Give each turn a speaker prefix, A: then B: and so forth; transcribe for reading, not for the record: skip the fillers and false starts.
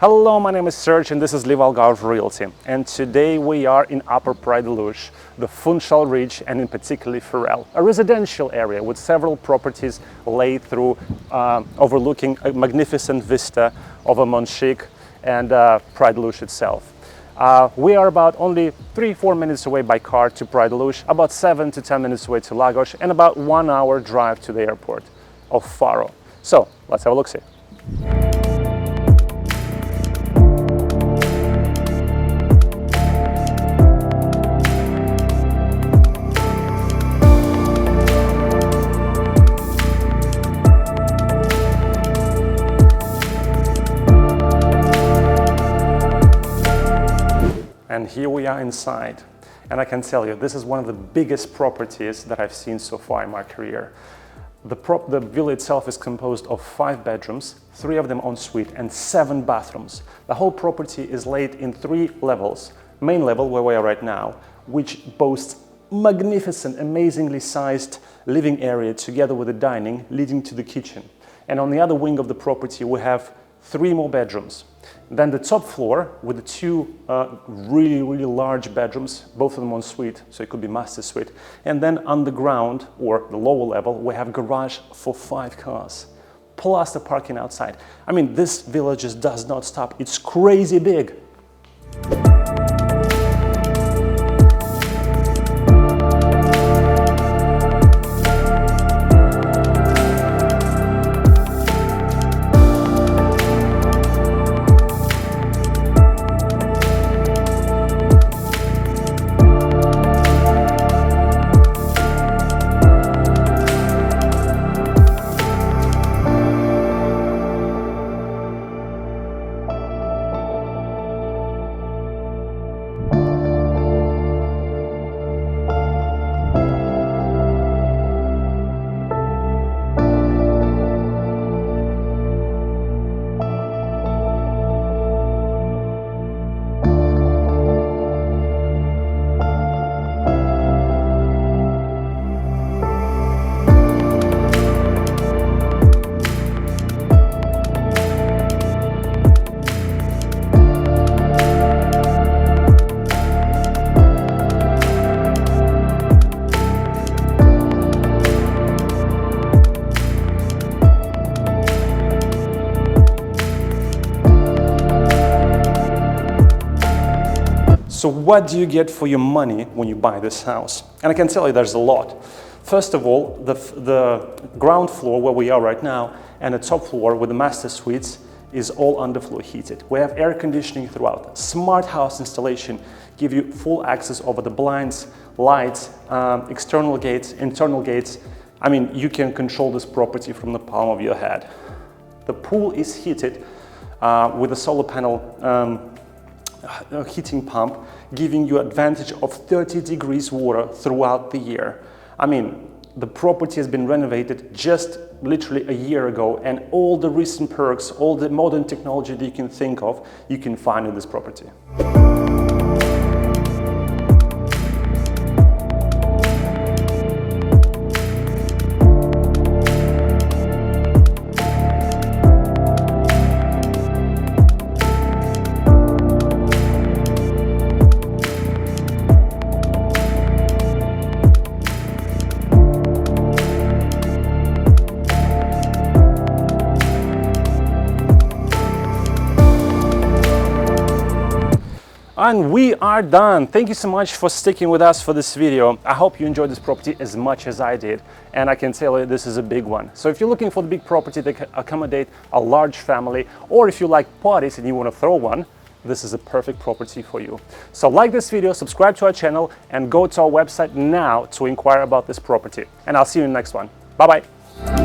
A: Hello, my name is Serge and this is LiveAlgarve Realty. And today we are in Upper Pride-de-Luche, the Funchal Ridge and in particularly Ferrel, a residential area with several properties laid through, overlooking a magnificent vista over Montchique and Pride-de-Luche itself. We are about only 3-4 minutes away by car to Pride-de-Luche, about 7 to 10 minutes away to Lagos, and about 1 hour drive to the airport of Faro. So let's have a look-see. And here we are inside, and I can tell you, this is one of the biggest properties that I've seen so far in my career. The villa itself is composed of 5 bedrooms, 3 of them en suite, and 7 bathrooms. The whole property is laid in 3 levels. Main level, where we are right now, which boasts magnificent, amazingly sized living area together with a dining leading to the kitchen. And on the other wing of the property, we have 3 more bedrooms. Then the top floor with the 2 really large bedrooms, both of them en suite, so it could be master suite. And then underground, or the lower level, we have garage for 5 cars, plus the parking outside. I mean, this villa just does not stop. It's crazy big. So what do you get for your money when you buy this house? And I can tell you there's a lot. First of all, the ground floor where we are right now and the top floor with the master suites is all underfloor heated. We have air conditioning throughout. Smart house installation give you full access over the blinds, lights, external gates, internal gates. I mean, you can control this property from the palm of your head. The pool is heated with a solar panel heating pump, giving you advantage of 30 degrees water throughout the year. I mean, the property has been renovated just literally a year ago, and all the recent perks, all the modern technology that you can think of, you can find in this property. And we are done. Thank you so much for sticking with us for this video. I hope you enjoyed this property as much as I did. And I can tell you this is a big one. So if you're looking for the big property that can accommodate a large family, or if you like parties and you want to throw one, this is a perfect property for you. So like this video, subscribe to our channel, and go to our website now to inquire about this property. And I'll see you in the next one. Bye-bye.